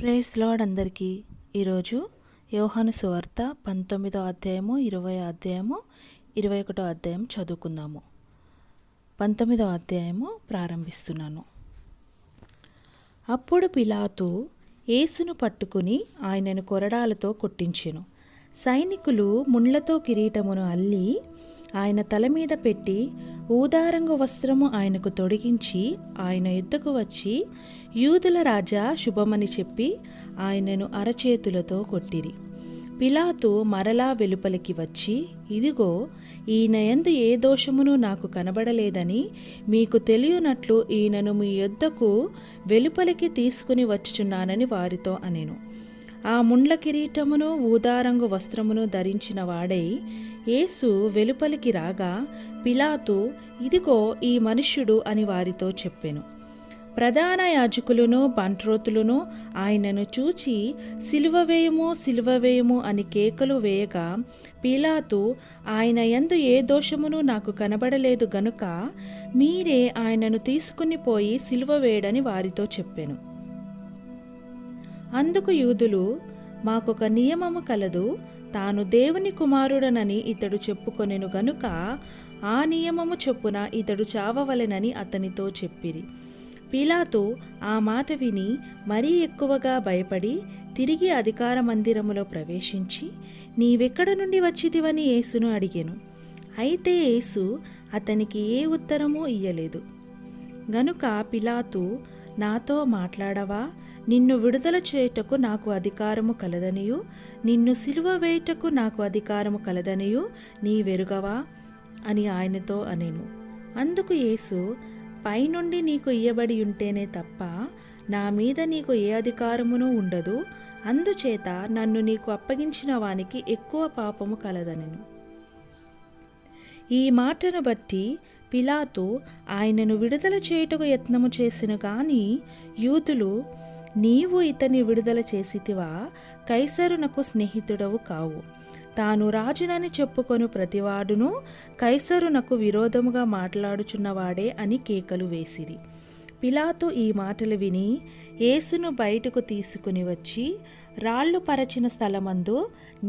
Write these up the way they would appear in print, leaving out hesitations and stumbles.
Praise lord అందరికీ. ఈరోజు యోహాను సువార్త 19వ అధ్యాయము 20వ అధ్యాయము 21వ అధ్యాయం చదువుకుందాము. 19వ అధ్యాయము ప్రారంభిస్తున్నాను. అప్పుడు పిలాతు యేసును పట్టుకుని ఆయనను కొరడాలతో కొట్టించెను. సైనికులు ముళ్ళతో కిరీటమును అల్లి ఆయన తల మీద పెట్టి ఊదారంగు వస్త్రము ఆయనకు తొడిగించి ఆయన యుద్ధకు వచ్చి, యూదుల రాజా శుభమని చెప్పి ఆయనను అరచేతులతో కొట్టిరి. పిలాతు మరలా వెలుపలికి వచ్చి, ఇదిగో, ఈయన యందు ఏ దోషమును నాకు కనబడలేదని మీకు తెలియనట్లు ఈయనను మీ యొద్దకు వెలుపలికి తీసుకుని వచ్చుచున్నానని వారితో అనెను. ఆ ముండ్ల కిరీటమును ఊదారంగు వస్త్రమును ధరించిన వాడై యేసు వెలుపలికి రాగా, పిలాతు, ఇదిగో ఈ మనుష్యుడు అని వారితో చెప్పెను. ప్రధాన యాజకులను బంట్రోతులను ఆయనను చూచి, సిలువ వేయము, సిలువ వేయము అని కేకలు వేయగా, పిలాతు, ఆయన యందు ఏ దోషమును నాకు కనబడలేదు గనుక మీరే ఆయనను తీసుకుని పోయి సిలువ వేయడని వారితో చెప్పెను. అందుకు యూదులు, మాకొక నియమము కలదు, తాను దేవుని కుమారుడనని ఇతడు చెప్పుకొనెను గనుక ఆ నియమము చొప్పున ఇతడు చావవలెనని అతనితో చెప్పిరి. పిలాతు ఆ మాట విని మరీ ఎక్కువగా భయపడి తిరిగి అధికార మందిరములో ప్రవేశించి, నీవెక్కడ నుండి వచ్చితివని యేసును అడిగెను. అయితే యేసు అతనికి ఏ ఉత్తరమూ ఇయ్యలేదు. గనుక పిలాతు, నాతో మాట్లాడవా? నిన్ను విడుదల చేయుటకు నాకు అధికారము కలదనియు నిన్ను సిలువ వేయుటకు నాకు అధికారము కలదనియు నీవెరుగవా అని ఆయనతో అనెను. అందుకు యేసు, పైనుండి నీకు ఇయ్యబడి ఉంటేనే తప్ప నా మీద నీకు ఏ అధికారమును ఉండదు, అందుచేత నన్ను నీకు అప్పగించిన వానికి ఎక్కువ పాపము కలదనెను. ఈ మాటను బట్టి పిలాతు ఆయనను విడుదల చేయుటకు యత్నము చేసెను గాని యూదులు, నీవు ఇతని విడుదల చేసితివా? కైసరునకు స్నేహితుడవు కావు. తాను రాజునని చెప్పుకొను ప్రతివాడును కైసరునకు విరోధముగా మాట్లాడుచున్నవాడే అని కేకలు వేసిరి. పిలాతు ఈ మాటలు విని యేసును బయటకు తీసుకుని వచ్చి రాళ్లు పరచిన స్థలమందు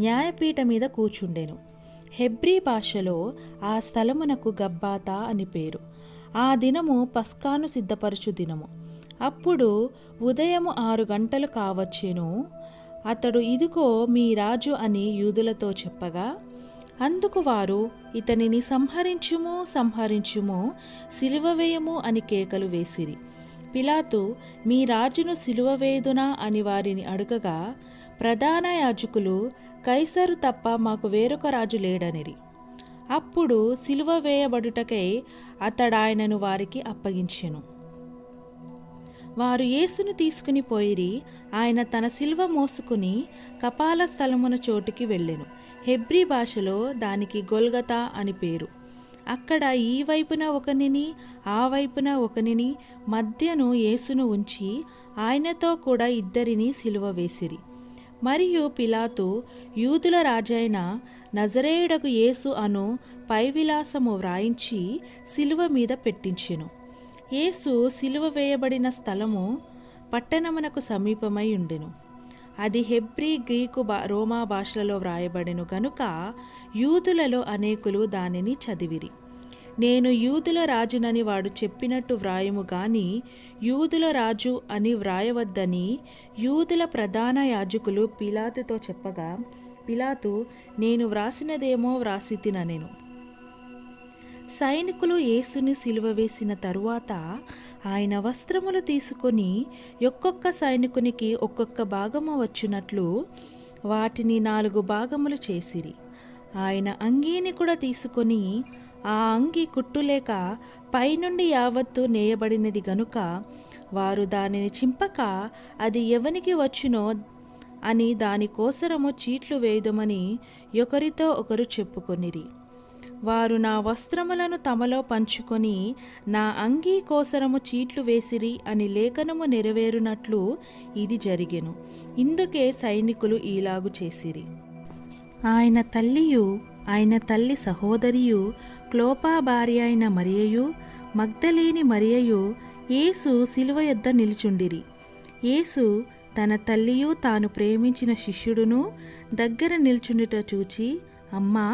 న్యాయపీఠ మీద కూర్చుండెను. హెబ్రీ భాషలో ఆ స్థలమునకు గబ్బాతా అని పేరు. ఆ దినము పస్కాను సిద్ధపరచు దినము. అప్పుడు ఉదయము 6 గంటలు కావచ్చెను. అతడు, ఇదిగో మీ రాజు అని యూదులతో చెప్పగా, అందుకు వారు, ఇతనిని సంహరించుము, సంహరించుము, సిలువ వేయము అని కేకలు వేసిరి. పిలాతు, మీ రాజును సిలువ వేయుదునా అని వారిని అడుగగా, ప్రధాన యాజకులు, కైసరు తప్ప మాకు వేరొక రాజు లేడనిరి. అప్పుడు సిలువ వేయబడుటకై అతడాయనను వారికి అప్పగించెను. వారు యేసును తీసుకుని పోయిరి. ఆయన తన సిలువ మోసుకుని కపాల స్థలమున చోటుకి వెళ్ళెను. హెబ్రీ భాషలో దానికి గొల్గతా అని పేరు. అక్కడ ఈ వైపున ఒకనిని, ఆ వైపున ఒకనిని, మధ్యను యేసును ఉంచి ఆయనతో కూడా 2 సిలువ వేసిరి. మరియు పిలాతు యూదుల రాజైన నజరేయుడకు యేసు అను పైవిలాసము వ్రాయించి సిలువ మీద పెట్టించెను. యేసు సిలువ వేయబడిన స్థలము పట్టణమునకు సమీపమై ఉండెను. అది హెబ్రీ, గ్రీకు, రోమా భాషలలో వ్రాయబడెను గనుక యూదులలో అనేకులు దానిని చదివిరి. నేను యూదుల రాజునని వాడు చెప్పినట్టు వ్రాయము గాని యూదుల రాజు అని వ్రాయవద్దని యూదుల ప్రధాన యాజకులు పిలాతుతో చెప్పగా, పిలాతు, నేను వ్రాసినదేమో వ్రాసితిననెను. సైనికులు యేసుని సిలువ వేసిన తరువాత ఆయన వస్త్రములు తీసుకొని ఒక్కొక్క సైనికునికి ఒక్కొక్క భాగము వచ్చినట్లు వాటిని 4 భాగములు చేసిరి. ఆయన అంగీని కూడా తీసుకొని ఆ అంగీ కుట్టులేక పైనుండి యావత్తు నేయబడినది గనుక వారు దానిని చింపక అది ఎవనికి వచ్చునో అని దానికోసరము చీట్లు వేయుదమని ఒకరితో ఒకరు చెప్పుకొనిరి. వారు నా వస్త్రములను తమలో పంచుకొని నా అంగీ కోసరము చీట్లు వేసిరి అని లేఖనము నెరవేరునట్లు ఇది జరిగెను. ఇందుకే సైనికులు ఈలాగు చేసిరి. ఆయన తల్లియు ఆయన తల్లి సహోదరియు క్లోపా భార్య అయిన మరియయు మగ్దలేని మరియయు యేసు సిలువ యొద్ద నిలుచుండిరి. యేసు తన తల్లియు తాను ప్రేమించిన శిష్యుడును దగ్గర నిల్చుండుట చూచి, అమ్మా,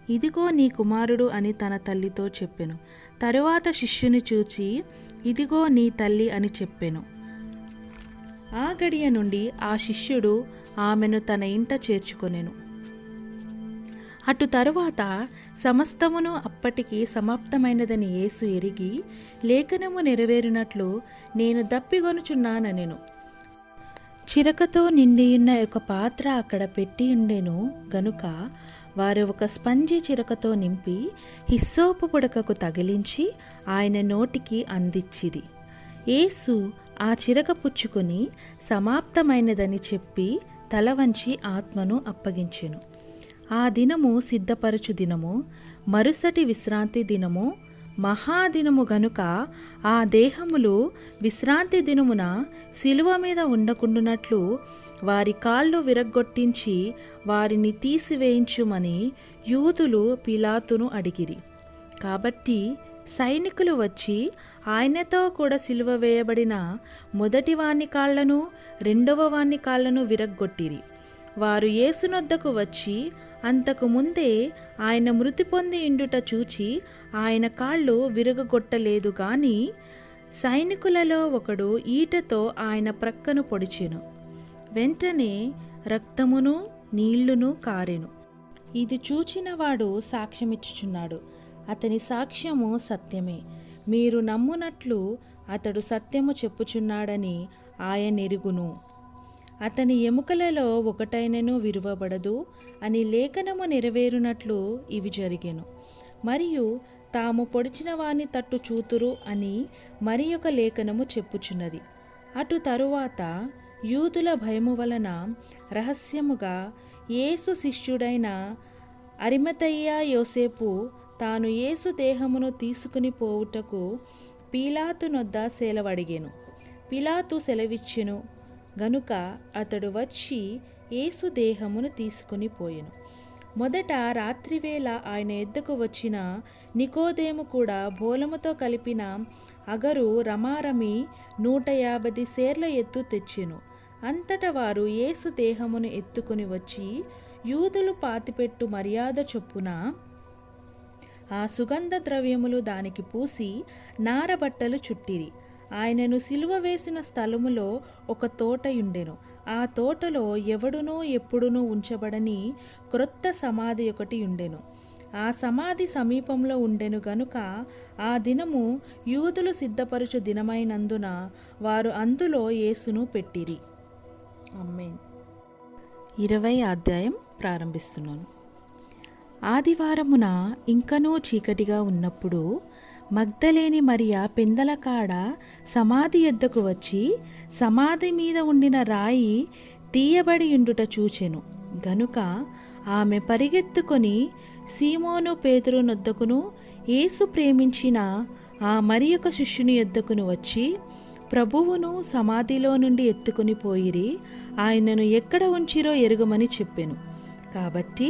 ఇదిగో నీ కుమారుడు అని తన తల్లితో చెప్పెను. తరువాత శిష్యుని చూచి, ఇదిగో నీ తల్లి అని చెప్పెను. ఆ గడియ నుండి ఆ శిష్యుడు ఆమెను తన ఇంట చేర్చుకొనెను. అటు తరువాత సమస్తమును అప్పటికి సమాప్తమైనదని యేసు ఎరిగి, లేఖనము నెరవేరునట్లు నేను దప్పిగొనుచున్నానెను. చిరకతో నిండియున్న ఒక పాత్ర అక్కడ పెట్టి ఉండెను గనుక వారు ఒక స్పంజి చిరకతో నింపి హిస్సోపు పుడకకు తగిలించి ఆయన నోటికి అందించిరి. యేసు ఆ చిరక పుచ్చుకొని సమాప్తమైనదని చెప్పి తల వంచి ఆత్మను అప్పగించెను. ఆ దినము సిద్ధపరచు దినము, మరుసటి విశ్రాంతి దినము, మహాదినము గనుక ఆ దేహములు విశ్రాంతి దినమున శిలువ మీద ఉండకుండునట్లు వారి కాళ్ళు విరగ్గొట్టించి వారిని తీసివేయించుమని యూదులు పిలాతును అడిగిరి. కాబట్టి సైనికులు వచ్చి ఆయనతో కూడా సిలువ వేయబడిన మొదటి వాని కాళ్లను, రెండవ వాని కాళ్లను విరగ్గొట్టిరి. వారు యేసునొద్దకు వచ్చి అంతకు ముందే ఆయన మృతి పొంది ఇండుట చూచి ఆయన కాళ్ళు విరగగొట్టలేదు గాని సైనికులలో ఒకడు ఈటెతో ఆయన ప్రక్కను పొడిచెను. వెంటనే రక్తమును నీళ్లును కారెను. ఇది చూచినవాడు సాక్ష్యమిచ్చుచున్నాడు. అతని సాక్ష్యము సత్యమే. మీరు నమ్మునట్లు అతడు సత్యము చెప్పుచున్నాడని ఆయనెరుగును. అతని ఎముకలలో ఒకటైనను విరువబడదు అని లేఖనము నెరవేరునట్లు ఇవి జరిగెను. మరియు తాము పొడిచిన వాని తట్టు చూతురు అని మరి ఒక లేఖనము చెప్పుచున్నది. అటు తరువాత యూదుల భయము వలన రహస్యముగా యేసు శిష్యుడైన అరిమతయ్య యోసేపు తాను యేసు దేహమును తీసుకుని పోవుటకు పీలాతునొద్ద సెలవడిగెను. పీలాతు సెలవిచ్చెను గనుక అతడు వచ్చి యేసు దేహమును తీసుకుని పోయెను. మొదట రాత్రివేళ ఆయన ఎద్దకు వచ్చిన నికోదేము కూడా బోలముతో కలిపిన అగరు రమారమి 150 సేర్ల ఎత్తు తెచ్చెను. అంతటా వారు యేసు దేహమును ఎత్తుకుని వచ్చి యూదులు పాతిపెట్టు మర్యాద చొప్పున ఆ సుగంధ ద్రవ్యములు దానికి పూసి నారబట్టలు చుట్టిరి. ఆయనను సిలువ వేసిన స్థలములో ఒక తోటయుండెను. ఆ తోటలో ఎవడునూ ఎప్పుడునూ ఉంచబడని క్రొత్త సమాధి ఒకటి ఉండెను. ఆ సమాధి సమీపంలో ఉండెను గనుక ఆ దినము యూదులు సిద్ధపరచు దినమైనందున వారు అందులో యేసును పెట్టిరి. ఆమేన్. 20వ అధ్యాయం ప్రారంభిస్తున్నాను. ఆదివారమున ఇంకనూ చీకటిగా ఉన్నప్పుడు మగ్దలేని మరియ పెందలకాడ సమాధి యొద్దకు వచ్చి సమాధి మీద ఉండిన రాయి తీయబడి ఉండుట చూచెను. గనుక ఆమె పరిగెత్తుకొని సీమోను పేతురు నొద్దకును యేసు ప్రేమించిన ఆ మరి ఒక శిష్యుని యొద్దకును వచ్చి ప్రభువును సమాధిలో నుండి ఎత్తుకుని పోయిరి, ఆయనను ఎక్కడ ఉంచిరో ఎరుగమని చెప్పెను. కాబట్టి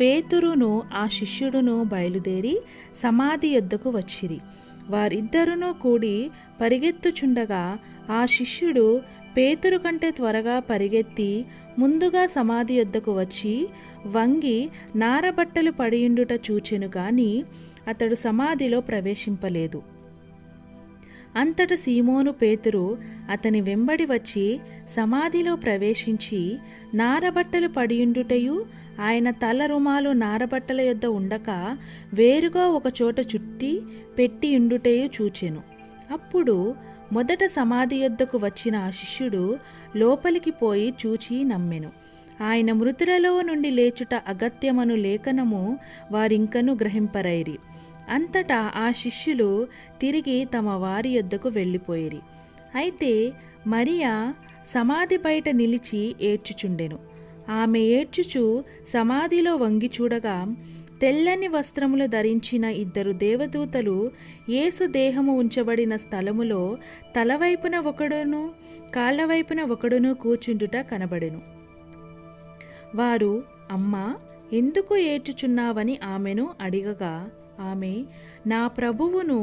పేతురును ఆ శిష్యుడును బయలుదేరి సమాధి యొద్దకు వచ్చిరి. వారిద్దరునూ కూడి పరిగెత్తుచుండగా ఆ శిష్యుడు పేతురు కంటే త్వరగా పరిగెత్తి ముందుగా సమాధి యొద్దకు వచ్చి వంగి నారబట్టలు పడియుండుట చూచెను గాని అతడు సమాధిలో ప్రవేశింపలేదు. అంతట సీమోను పేతురు అతని వెంబడి వచ్చి సమాధిలో ప్రవేశించి నారబట్టలు పడియుండుటయు ఆయన తల రుమాలు నారబట్టల యొద్ద ఉండక వేరుగా ఒక చోట చుట్టి పెట్టి ఉండుటయు చూచెను. అప్పుడు మొదట సమాధి యొద్దకు వచ్చిన ఆ శిష్యుడు లోపలికి పోయి చూచి నమ్మెను. ఆయన మృతులలో నుండి లేచుట అగత్యమను లేఖనము వారింకను గ్రహింపరైరి. అంతటా ఆ శిష్యులు తిరిగి తమ వారి యొద్దకు వెళ్ళిపోయిరి. అయితే మరియా సమాధి బయట నిలిచి ఏడ్చుచుండెను. ఆమె ఏడ్చుచు సమాధిలో వంగి చూడగా తెల్లని వస్త్రములు ధరించిన 2 దేవదూతలు యేసు దేహము ఉంచబడిన స్థలములో తలవైపున ఒకడును కాళ్ళవైపున ఒకడును కూర్చుండుట కనబడెను. వారు, అమ్మా, ఎందుకు ఏడ్చుచున్నావని ఆమెను అడిగగా ఆమె, నా ప్రభువును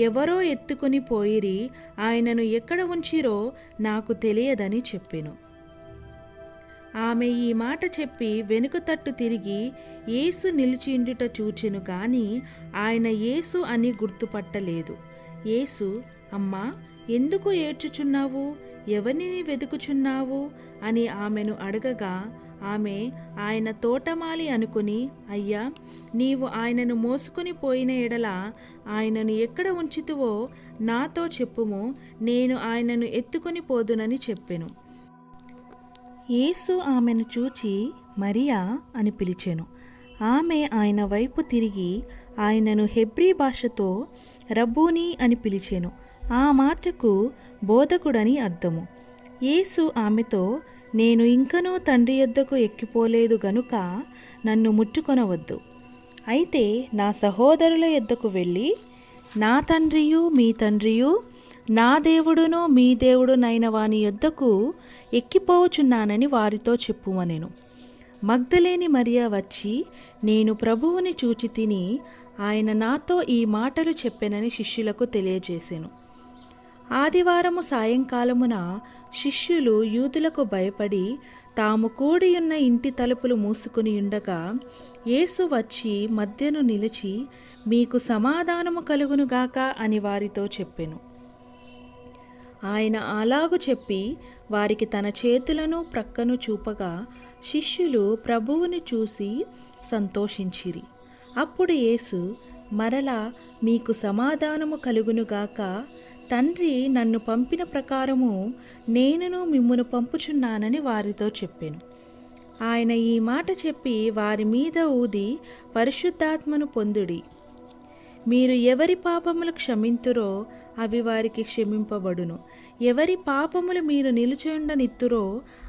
ఎవరో ఎత్తుకుని పోయిరి, ఆయనను ఎక్కడ ఉంచిరో నాకు తెలియదని చెప్పెను. ఆమె ఈ మాట చెప్పి వెనుక తట్టు తిరిగి యేసు నిలిచిండుట చూచెను గాని ఆయన యేసు అని గుర్తుపట్టలేదు. యేసు, అమ్మా, ఎందుకు ఏడ్చుచున్నావు? ఎవరిని వెతుకుచున్నావు అని ఆమెను అడగగా ఆమె ఆయన తోటమాలి అనుకుని, అయ్యా, నీవు ఆయనను మోసుకొని పోయిన ఎడల ఆయనను ఎక్కడ ఉంచితివో నాతో చెప్పుము, నేను ఆయనను ఎత్తుకొని పోదునని చెప్పెను. యేసు ఆమెను చూచి మరియా అని పిలిచెను. ఆమె ఆయన వైపు తిరిగి ఆయనను హెబ్రీ భాషతో రబ్బూని అని పిలిచెను. ఆ మాటకు బోధకుడని అర్థము. యేసు ఆమెతో, నేను ఇంకనూ తండ్రి యొద్దకు ఎక్కిపోలేదు గనుక నన్ను ముట్టుకొనవద్దు. అయితే నా సహోదరుల యొద్దకు వెళ్ళి, నా తండ్రియు మీ తండ్రియు, నా దేవుడును మీ దేవుడునైన వాని యొద్దకు ఎక్కిపోవచున్నానని వారితో చెప్పుమనెను. మగ్దలేని మరియా వచ్చి, నేను ప్రభువుని చూచి తిని ఆయన నాతో ఈ మాటలు చెప్పెనని శిష్యులకు తెలియజేసెను. ఆదివారము సాయంకాలమున శిష్యులు యూదులకు భయపడి తాము కూడియున్న ఇంటి తలుపులు మూసుకుని ఉండగా యేసు వచ్చి మధ్యను నిలిచి, మీకు సమాధానము కలుగునుగాక అని వారితో చెప్పెను. ఆయన అలాగు చెప్పి వారికి తన చేతులను ప్రక్కను చూపగా శిష్యులు ప్రభువుని చూసి సంతోషించిరి. అప్పుడు యేసు మరలా, మీకు సమాధానము కలుగునుగాక, తండ్రి నన్ను పంపిన ప్రకారము నేనును మిమ్మును పంపుచున్నానని వారితో చెప్పెను. ఆయన ఈ మాట చెప్పి వారి మీద ఊది, పరిశుద్ధాత్మను పొందుడి. మీరు ఎవరి పాపములు క్షమింతురో అవి వారికి క్షమింపబడును, ఎవరి పాపములు మీరు నిలిచియుండనిత్తురో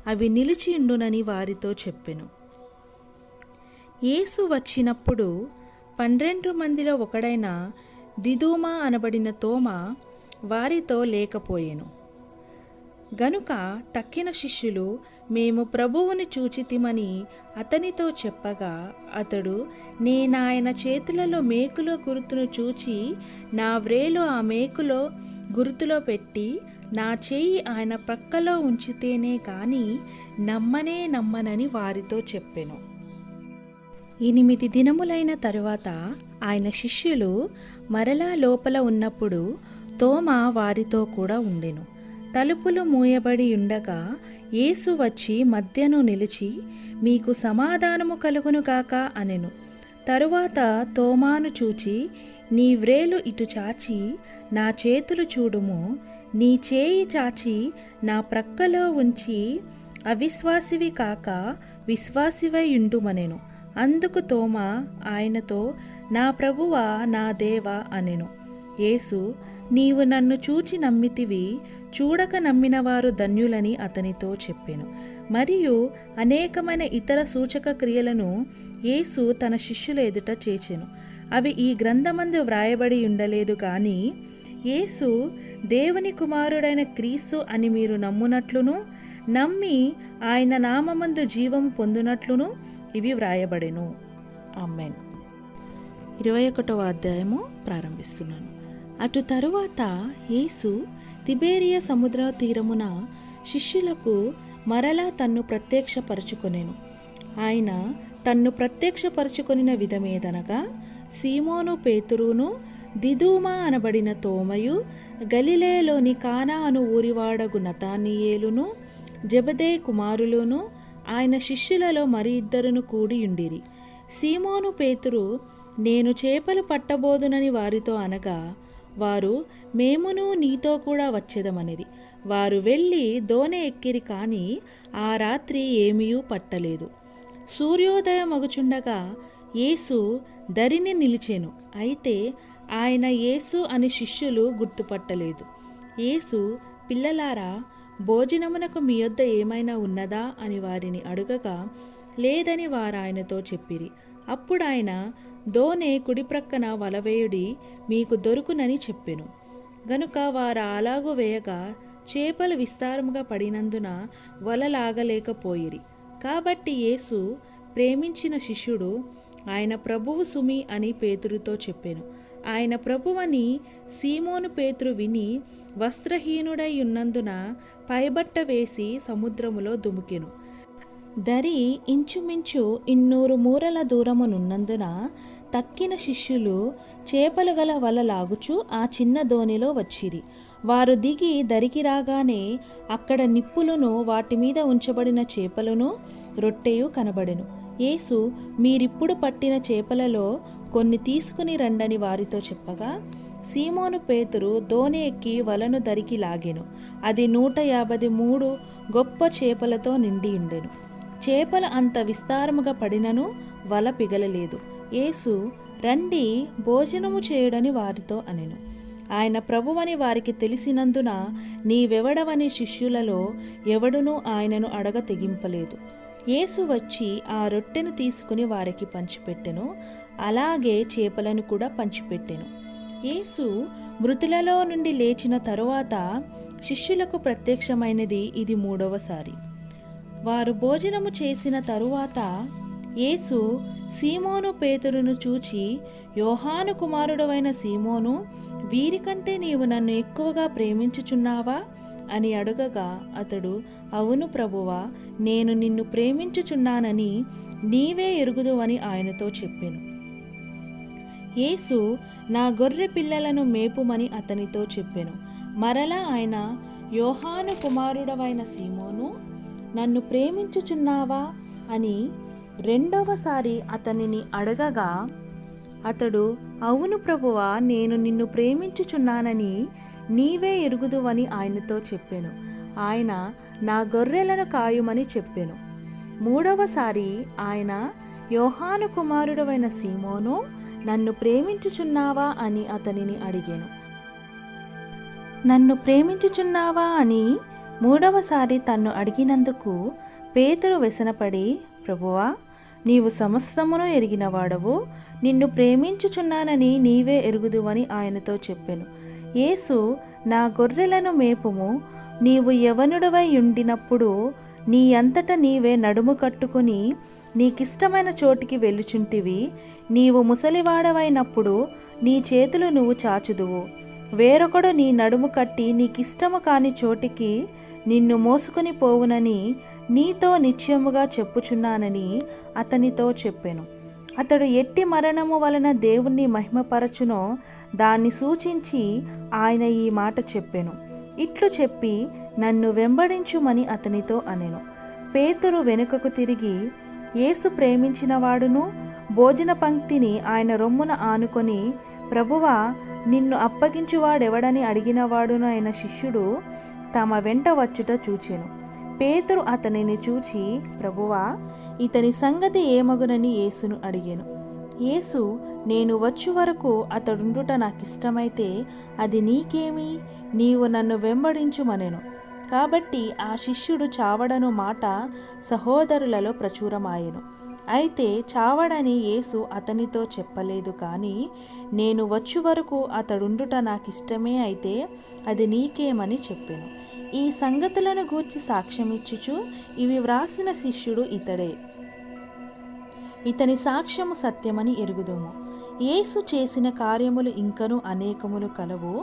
అవి నిలిచియుండునని వారితో చెప్పెను. యేసు వచ్చినప్పుడు 12 మందిలో ఒకడైన దిదుమా అనబడిన తోమా వారితో లేకపోయెను. గనుక తక్కిన శిష్యులు, మేము ప్రభువుని చూచితిమని అతనితో చెప్పగా అతడు, నేనాయన చేతులలో మేకులో గుర్తును చూచి నా వ్రేలు ఆ మేకులో గుర్తులో పెట్టి నా చేయి ఆయన ప్రక్కలో ఉంచితేనే కాని నమ్మనని వారితో చెప్పెను. 8 దినములైన తరువాత ఆయన శిష్యులు మరలా లోపల ఉన్నప్పుడు తోమా వారితో కూడా ఉండెను. తలుపులు మూయబడి ఉండగా యేసు వచ్చి మధ్యను నిలిచి, మీకు సమాధానము కలుగునుగాక అనెను. తరువాత తోమాను చూచి, నీ వ్రేలు ఇటు చాచి నా చేతులు చూడుము, నీ చేయి చాచి నా ప్రక్కలో ఉంచి అవిశ్వాసివి కాక విశ్వాసివై ఉండుమనెను. అందుకు తోమా ఆయనతో, నా ప్రభువా, నా దేవా అనెను. యేసు, నీవు నన్ను చూచి నమ్మితివి, చూడక నమ్మిన వారు ధన్యులని అతనితో చెప్పెను. మరియు అనేకమైన ఇతర సూచక క్రియలను యేసు తన శిష్యుల ఎదుట చేచెను. అవి ఈ గ్రంథమందు వ్రాయబడి ఉండలేదు గాని యేసు దేవుని కుమారుడైన క్రీస్తు అని మీరు నమ్మునట్లును, నమ్మి ఆయన నామమందు జీవము పొందునట్లును ఇవి వ్రాయబడెను. ఆమేన్. 21వ అధ్యాయము ప్రారంభిస్తున్నాను. అటు తరువాత యేసు తిబేరియా సముద్ర తీరమున శిష్యులకు మరలా తన్ను ప్రత్యక్షపరచుకొనెను. ఆయన తన్ను ప్రత్యక్షపరచుకొనిన విధమేదనగా, సీమోను పేతురును, దిదుమా అనబడిన తోమయు, గలిలయలోని కానా అను ఊరివాడగు నతానియేలును, జెబెదయి కుమారులును ఆయన శిష్యులలో మరి 2 కూడి ఉండిరి. సీమోను పేతురు, నేను చేపలు పట్టబోదునని వారితో అనగా వారు, మేమును నీతో కూడా వచ్చేదమనిరి. వారు వెళ్ళి దోణి ఎక్కిరి, కానీ ఆ రాత్రి ఏమీయూ పట్టలేదు. సూర్యోదయమగుచుండగా యేసు దరిని నిలిచెను. అయితే ఆయన యేసు అని శిష్యులు గుర్తుపట్టలేదు. యేసు, పిల్లలారా, భోజనమునకు మీ యొద్ద ఏమైనా ఉన్నదా అని వారిని అడుగగా లేదని వారాయనతో చెప్పిరి. అప్పుడు ఆయన, దోణి కుడిప్రక్కన వలవేయుడి, మీకు దొరుకునని చెప్పెను. గనుక వారు అలాగు వేయగా చేపలు విస్తారముగా పడినందున వల లాగలేకపోయిరి. కాబట్టి యేసు ప్రేమించిన శిష్యుడు ఆయన ప్రభువు సుమి అని పేతురుతో చెప్పెను. ఆయన ప్రభువని సీమోను పేతురు విని వస్త్రహీనుడై ఉన్నందున పైబట్ట వేసి సముద్రములో దుముకెను. దరి ఇంచుమించు 200 మూరల దూరమునున్నందున తక్కిన శిష్యులు చేపలు గల వల లాగుచు ఆ చిన్న దోణిలో వచ్చిరి. వారు దిగి దరికి రాగానే అక్కడ నిప్పులను, వాటి మీద ఉంచబడిన చేపలను, రొట్టెయు కనబడెను. యేసు, మీరిప్పుడు పట్టిన చేపలలో కొన్ని తీసుకుని రండని వారితో చెప్పగా, సీమోను పేతురు దోణి ఎక్కి వలను దరికి లాగెను. అది 153 గొప్ప చేపలతో నిండి ఉండెను. చేపలు అంత విస్తారముగా పడినను వల పిగలలేదు. యేసు, రండి భోజనము చేయుడని వారితో అనెను. ఆయన ప్రభువని వారికి తెలిసినందున నీవెవడవని శిష్యులలో ఎవడునూ ఆయనను అడగ తెగింపలేదు. యేసు వచ్చి ఆ రొట్టెను తీసుకుని వారికి పంచిపెట్టెను. అలాగే చేపలను కూడా పంచిపెట్టెను. యేసు మృతులలో నుండి లేచిన తరువాత శిష్యులకు ప్రత్యక్షమైనది ఇది 3వసారి. వారు భోజనము చేసిన తరువాత యేసు సీమోను పేతురును చూచి, యోహాను కుమారుడవైన సీమోను, వీరికంటే నీవు నన్ను ఎక్కువగా ప్రేమించుచున్నావా అని అడగగా అతడు, అవును ప్రభువా, నేను నిన్ను ప్రేమించుచున్నానని నీవే ఎరుగుదువని ఆయనతో చెప్పెను. యేసు, నా గొర్రె పిల్లలను మేపుమని అతనితో చెప్పెను. మరలా ఆయన, యోహాను కుమారుడవైన సీమోను, నన్ను ప్రేమించుచున్నావా అని 2వసారి అతనిని అడగగా అతడు, అవును ప్రభువా, నేను నిన్ను ప్రేమించుచున్నానని నీవే ఎరుగుదువని ఆయనతో చెప్పెను. ఆయన, నా గొర్రెలను కాయుమని చెప్పెను. 3వసారి ఆయన, యోహాను కుమారుడవైన సీమోను, నన్ను ప్రేమించుచున్నావా అని అతనిని అడిగాను. నన్ను ప్రేమించుచున్నావా అని 3వసారి తన్ను అడిగినందుకు పేతురు వ్యసనపడి, ప్రభువా, నీవు సమస్తమును ఎరిగినవాడవు, నిన్ను ప్రేమించుచున్నానని నీవే ఎరుగుదువని ఆయనతో చెప్పెను. యేసు, నా గొర్రెలను మేపుము, నీవు యవనుడవై ఉండినప్పుడు నీ అంతట నీవే నడుము కట్టుకుని నీకిష్టమైన చోటికి వెళ్ళుచుంటివి. నీవు ముసలివాడవైనప్పుడు నీ చేతులు నువ్వు చాచుదువు, వేరొకడు నీ నడుము కట్టి నీకిష్టము కాని చోటికి నిన్ను మోసుకుని పోవునని నీతో నిశ్చయముగా చెప్పుచున్నానని అతనితో చెప్పెను. అతడు ఎట్టి మరణము వలన దేవుణ్ణి మహిమపరచునో దాన్ని సూచించి ఆయన ఈ మాట చెప్పెను. ఇట్లు చెప్పి, నన్ను వెంబడించుమని అతనితో అనెను. పేతురు వెనుకకు తిరిగి, యేసు ప్రేమించిన వాడును భోజన పంక్తిని ఆయన రొమ్మున ఆనుకొని, ప్రభువా, నిన్ను అప్పగించువాడెవడని అడిగినవాడును అయిన శిష్యుడు తమ వెంట వచ్చుట చూచెను. పేతురు అతనిని చూచి, ప్రభువా, ఇతని సంగతి ఏమగునని యేసును అడిగాను. యేసు, నేను వచ్చు వరకు అతడుండుట నాకిష్టమైతే అది నీకేమి, నీవు నన్ను వెంబడించుమనెను. కాబట్టి ఆ శిష్యుడు చావడను మాట సహోదరులలో ప్రచురమాయెను. అయితే చావడని యేసు అతనితో చెప్పలేదు, కానీ నేను వచ్చు వరకు అతడుండుట నాకిష్టమే అయితే అది నీకేమని చెప్పెను. ఈ సంగతులను గూర్చి సాక్ష్యమిచ్చుచు ఇవి వ్రాసిన శిష్యుడు ఇతడే. ఇతని సాక్ష్యము సత్యమని ఎరుగుదుము. యేసు చేసిన కార్యములు ఇంకను అనేకములు కలవు.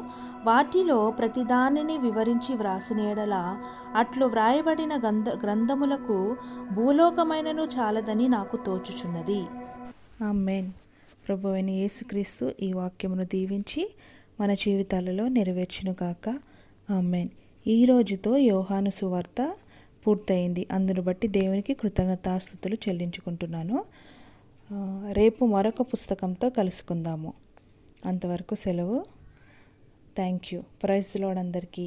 వాటిలో ప్రతిదానిని వివరించి వ్రాసిన ఎడల అట్లు వ్రాయబడిన గ్రంథములకు భూలోకమైనను చాలదని నాకు తోచుచున్నది. ఆమేన్. ప్రభువైన యేసుక్రీస్తు ఈ వాక్యమును దీవించి మన జీవితాలలో నెరవేర్చునుగాక. ఆమేన్. ఈ రోజుతో యోహాను సువార్త పూర్తయింది. అందును బట్టి దేవునికి కృతజ్ఞతాస్తుతులు చెల్లించుకుంటున్నాను. రేపు మరొక పుస్తకంతో కలుసుకుందాము. అంతవరకు సెలవు. Thank you. Praise the lord అందరికీ.